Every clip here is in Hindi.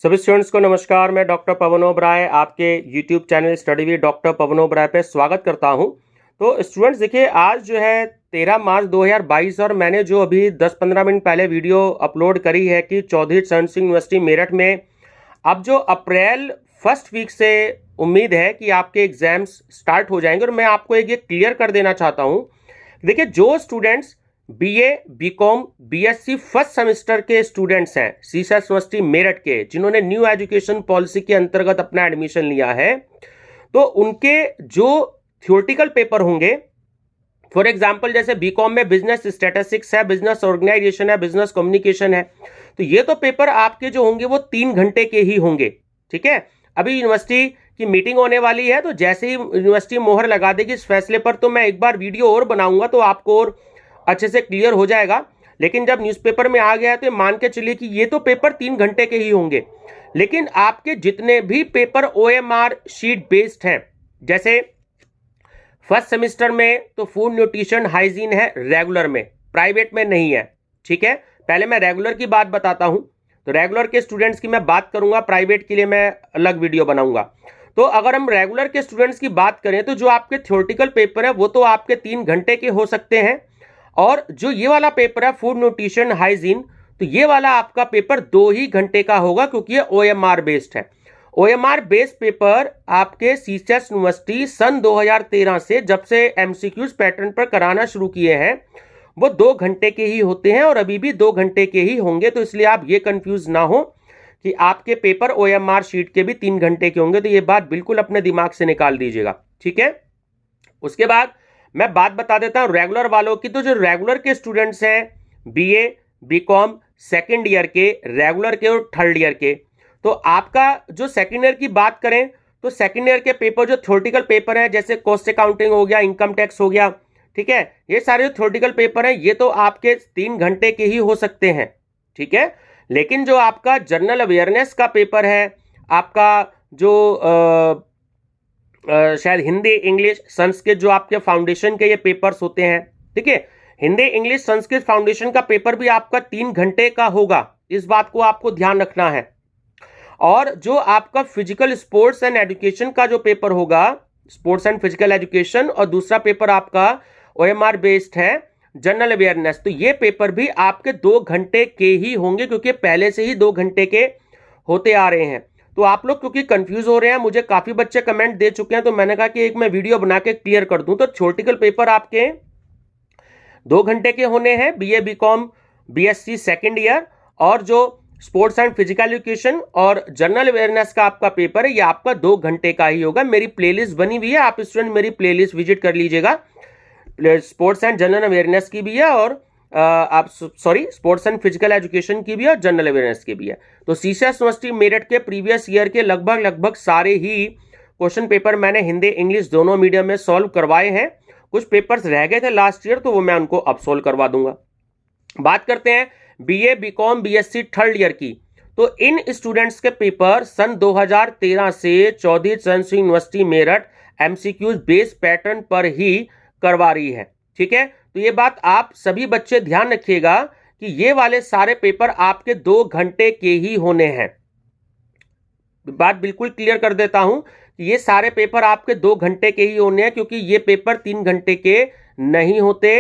सभी स्टूडेंट्स को नमस्कार। मैं डॉक्टर पवन ओबराय आपके YouTube channel study with doctor Pawan Oberoi पे स्वागत करता हूं। तो स्टूडेंट्स देखिए, आज जो है 13 मार्च 2022 और मैंने जो अभी 10-15 मिनट पहले वीडियो अपलोड करी है कि चौधरी चरण सिंह यूनिवर्सिटी मेरठ में अब जो अप्रैल फर्स्ट वीक से उम्मीद है कि आपके एग्जाम्स स्टार्ट हो जाएंगे। और मैं आपको एक ये क्लियर कर देना चाहता हूँ, देखिए जो students BA, BCom, BSc first semester के स्टूडेंट्स हैं सीसैट यूनिवर्सिटी मेरठ के, जिन्होंने न्यू एजुकेशन पॉलिसी के अंतर्गत अपना एडमिशन लिया है, तो उनके जो थ्योरेटिकल पेपर होंगे, फॉर एग्जांपल जैसे बीकॉम में बिजनेस स्टैटिस्टिक्स है, बिजनेस ऑर्गेनाइजेशन है, बिजनेस कम्युनिकेशन है, तो ये तो पेपर आपके जो होंगे वो 3 घंटे के ही होंगे। ठीक है, अभी यूनिवर्सिटी की मीटिंग होने वाली है, तो जैसे ही यूनिवर्सिटी मोहर लगा देगी इस फैसले पर, तो मैं एक बार वीडियो और बनाऊंगा तो आपको और अच्छे से क्लियर हो जाएगा। लेकिन जब न्यूज़पेपर में आ गया तो मान के चलिए कि ये तो पेपर 3 घंटे के ही होंगे, लेकिन आपके जितने भी पेपर ओएमआर शीट बेस्ड हैं, जैसे फर्स्ट सेमेस्टर में तो फूड न्यूट्रिशन हाइजीन है रेगुलर में, प्राइवेट में नहीं है। ठीक है, पहले मैं रेगुलर की बात बताता हूं, तो रेगुलर के स्टूडेंट्स की मैं बात करूंगा, प्राइवेट के लिए मैं अलग वीडियो बनाऊंगा। तो अगर हम रेगुलर के स्टूडेंट्स की बात करें तो जो आपके थ्योरेटिकल पेपर है वो तो आपके 3 घंटे के हो सकते हैं, और जो ये वाला पेपर है फूड न्यूट्रिशन हाइजीन, तो ये वाला आपका पेपर 2 ही घंटे का होगा, क्योंकि ये ओएमआर बेस्ड है। ओएमआर बेस्ड पेपर आपके सीसैट यूनिवर्सिटी सन 2013 से जब से एमसीक्यूज पैटर्न पर कराना शुरू किए हैं वो 2 घंटे के ही होते हैं, और अभी भी 2 घंटे के ही होंगे। तो इसलिए आप ये कंफ्यूज ना हो कि आपके पेपर ओएमआर शीट के भी 3 घंटे के होंगे, तो ये बात बिल्कुल अपने दिमाग से निकाल दीजिएगा। ठीक है, उसके बाद मैं बात बता देता हूं रेगुलर वालों की। तो जो रेगुलर के स्टूडेंट्स हैं बीए, बीकॉम सेकेंड ईयर के, रेगुलर के और थर्ड ईयर के, तो आपका जो सेकेंड ईयर की बात करें तो सेकेंड ईयर के पेपर जो थ्योरेटिकल पेपर हैं, जैसे कॉस्ट अकाउंटिंग हो गया, इनकम टैक्स हो गया, ठीक है, ये सारे जो थ्योरेटिकल पेपर हैं ये तो आपके 3 घंटे के ही हो सकते हैं। ठीक है, लेकिन जो आपका जनरल अवेयरनेस का पेपर है, आपका जो शायद हिंदी, इंग्लिश, संस्कृत, जो आपके फाउंडेशन के ये पेपर्स होते हैं, ठीक है, हिंदी, इंग्लिश, संस्कृत फाउंडेशन का पेपर भी आपका 3 घंटे का होगा, इस बात को आपको ध्यान रखना है। और जो आपका फिजिकल स्पोर्ट्स एंड एजुकेशन का जो पेपर होगा, स्पोर्ट्स एंड फिजिकल एजुकेशन, और दूसरा पेपर आपका ओएमआर बेस्ड है जनरल अवेयरनेस, तो ये पेपर भी आपके 2 घंटे के ही होंगे, क्योंकि पहले से ही 2 घंटे के होते आ रहे हैं। तो आप लोग क्योंकि कंफ्यूज हो रहे हैं, मुझे काफी बच्चे कमेंट दे चुके हैं, तो मैंने कहा कि एक मैं वीडियो बना के क्लियर कर दूं। तो थ्योरेटिकल पेपर आपके 2 घंटे के होने हैं, BA, BCom, BSc second year, और जो स्पोर्ट्स एंड फिजिकल एजुकेशन और जनरल अवेयरनेस का आपका पेपर है ये आपका 2 घंटे का ही होगा। मेरी प्लेलिस्ट बनी हुई है, आप स्टूडेंट मेरी प्लेलिस्ट विजिट कर लीजिएगा, स्पोर्ट्स एंड जनरल अवेयरनेस की भी है, और स्पोर्ट्स एंड फिजिकल एजुकेशन की भी है और जनरल अवेयरनेस की भी है। तो सीसैट यूनिवर्सिटी मेरठ के प्रीवियस ईयर के लगभग सारे ही क्वेश्चन पेपर मैंने हिंदी, इंग्लिश दोनों मीडियम में सॉल्व करवाए हैं। कुछ पेपर्स रह गए थे लास्ट ईयर, तो वो मैं उनको अब सॉल्व करवा दूंगा। बात करते हैं BA, BCom, BSc third year की। तो इन स्टूडेंट्स के पेपर सन 2013 से चौधरी चरण Singh university Meerut MCQs base pattern पर ही करवा रही है। ठीक है, तो ये बात आप सभी बच्चे ध्यान रखिएगा कि ये वाले सारे पेपर आपके 2 घंटे के ही होने हैं। बात बिल्कुल क्लियर कर देता हूं कि ये सारे पेपर आपके 2 घंटे के ही होने हैं, क्योंकि ये पेपर 3 घंटे के नहीं होते।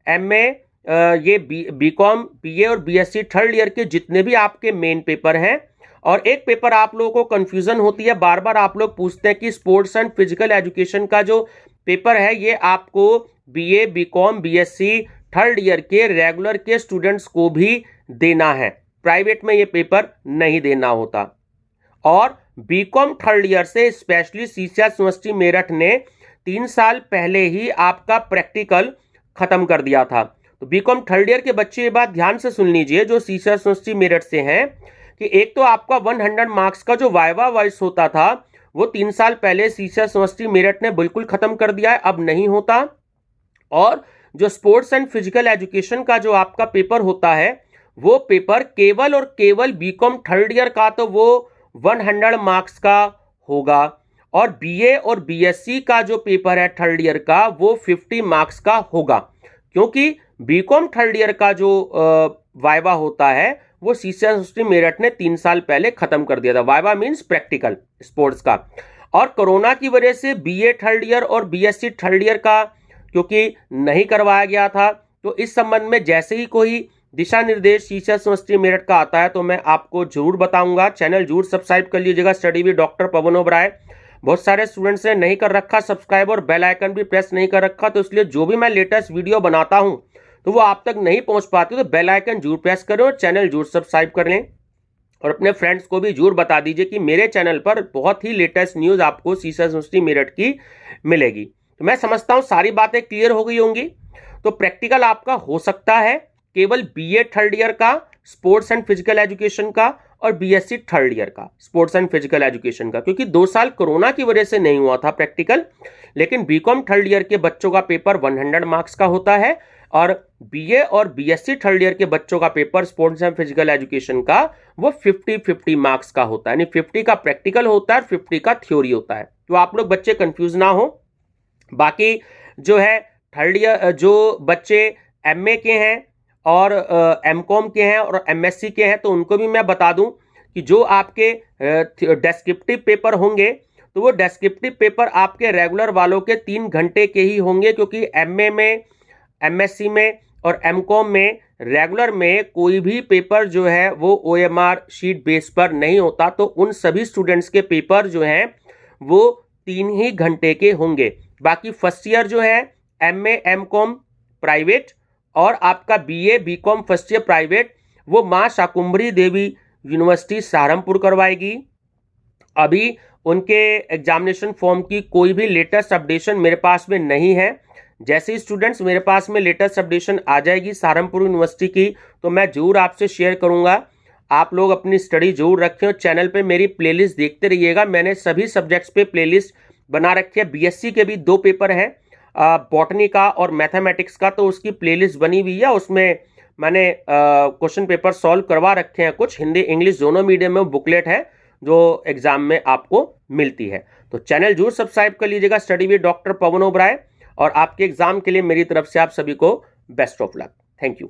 एमए, ये बीकॉम, बीए और बीएससी थर्ड ईयर के जितने भी आपके मेन पेपर हैं। और एक पेपर आप लोगों को कंफ्यूजन होती है, बार बार आप लोग पूछते हैं कि स्पोर्ट्स एंड फिजिकल एजुकेशन का जो पेपर है ये आपको BA, BCom, BSc third year के रेगुलर के स्टूडेंट्स को भी देना है, प्राइवेट में ये पेपर नहीं देना होता। और बीकॉम थर्ड ईयर से स्पेशली सीसैट यूनिवर्सिटी मेरठ ने 3 साल पहले ही आपका प्रैक्टिकल खत्म कर दिया था। तो बीकॉम थर्ड ईयर के बच्चे ये बात ध्यान से सुन लीजिए जो सीसैट यूनिवर्सिटी मेरठ से हैं, कि एक तो आपका 100 मार्क्स का जो वाइवा वॉइस होता था वो 3 साल पहले सीसैट यूनिवर्सिटी मेरठ ने बिल्कुल खत्म कर दिया है, अब नहीं होता। और जो स्पोर्ट्स एंड फिजिकल एजुकेशन का जो आपका पेपर होता है वो पेपर केवल और केवल बीकॉम थर्ड ईयर का तो वो 100 मार्क्स का होगा, और बीए और बीएससी का जो पेपर है थर्ड ईयर का वो 50 मार्क्स का होगा, क्योंकि बीकॉम थर्ड ईयर का जो वाइवा होता है वो शिक्षा यूनिवर्सिटी मेरठ ने 3 साल पहले खत्म कर दिया था। वाइवा मीन्स प्रैक्टिकल स्पोर्ट्स का। और कोरोना की वजह से बीए थर्ड ईयर और बीएससी थर्ड ईयर का क्योंकि नहीं करवाया गया था, तो इस संबंध में जैसे ही कोई दिशा निर्देश शिक्षा यूनिवर्सिटी मेरठ का आता है तो मैं आपको जरूर बताऊंगा। चैनल जरूर सब्सक्राइब कर लीजिएगा study with doctor Pawan Oberoi. बहुत सारे स्टूडेंट्स ने नहीं कर रखा सब्सक्राइब और बेल आइकन भी प्रेस नहीं कर रखा, तो इसलिए जो भी मैं लेटेस्ट वीडियो बनाता हूं तो वो आप तक नहीं पहुंच पाती, तो बेल आइकन जरूर प्रेस करें और चैनल जरूर सब्सक्राइब कर लें। और अपने फ्रेंड्स को भी जरूर बता दीजिए कि मेरे चैनल पर बहुत ही लेटेस्ट न्यूज़ आपको शिक्षा यूनिवर्सिटी मेरठ की मिलेगी। तो मैं समझता हूं सारी बातें क्लियर हो गई होंगी। तो प्रैक्टिकल आपका हो सकता है केवल बीए थर्ड ईयर का स्पोर्ट्स एंड फिजिकल एजुकेशन का और बीएससी थर्ड ईयर का स्पोर्ट्स एंड फिजिकल एजुकेशन का, क्योंकि 2 साल कोरोना की वजह से नहीं हुआ था प्रैक्टिकल। लेकिन बीकॉम थर्ड ईयर के बच्चों का पेपर 100 मार्क्स का होता है और बीए और बीएससी थर्ड ईयर के बच्चों का paper sports and physical education का वो 50-50 मार्क्स का होता है, यानी 50 का प्रैक्टिकल होता है और 50 का थ्योरी होता है। तो आप लोग बच्चे कंफ्यूज ना हो। बाकी जो है थर्ड ईयर जो बच्चे एमए के हैं और एमकॉम के हैं और एमएससी के हैं, तो उनको भी मैं बता दूं कि जो आपके डेस्क्रिप्टिव पेपर होंगे तो वो डेस्क्रिप्टिव पेपर आपके रेगुलर वालों के 3 घंटे के ही होंगे, क्योंकि एमए में, एमएससी में और एमकॉम में रेगुलर में कोई भी पेपर जो है वो ओएमआर शीट बेस पर नहीं होता। तो उन सभी स्टूडेंट्स के पेपर जो हैं वो 3 ही घंटे के होंगे। बाकी फर्स्ट ईयर जो है एमए एमकॉम प्राइवेट और आपका BA BCom first year private वो मां शाकुंभरी देवी यूनिवर्सिटी सहारनपुर करवाएगी। अभी उनके एग्जामिनेशन फॉर्म की कोई भी लेटेस्ट अपडेशन मेरे पास में नहीं है। जैसे ही स्टूडेंट्स मेरे पास में लेटेस्ट अपडेशन आ जाएगी सहारनपुर यूनिवर्सिटी की तो मैं जरूर आपसे शेयर करूंगा। आप लोग अपनी स्टडी जरूर रखें और चैनल पे मेरी प्लेलिस्ट देखते रहिएगा। मैंने सभी सब्जेक्ट्स पे प्लेलिस्ट बना रखी है। बीएससी के भी 2 पेपर हैं, बॉटनी का और मैथमेटिक्स का, तो उसकी प्लेलिस्ट बनी हुई है। उसमें मैंने क्वेश्चन पेपर सॉल्व करवा रखे हैं, कुछ हिंदी इंग्लिश दोनों मीडियम में बुकलेट है जो एग्जाम में आपको मिलती है। तो चैनल जरूर सब्सक्राइब कर लीजिएगा study with doctor Pawan Oberoi. और आपके एग्जाम के लिए मेरी तरफ से आप सभी को best of luck. Thank you.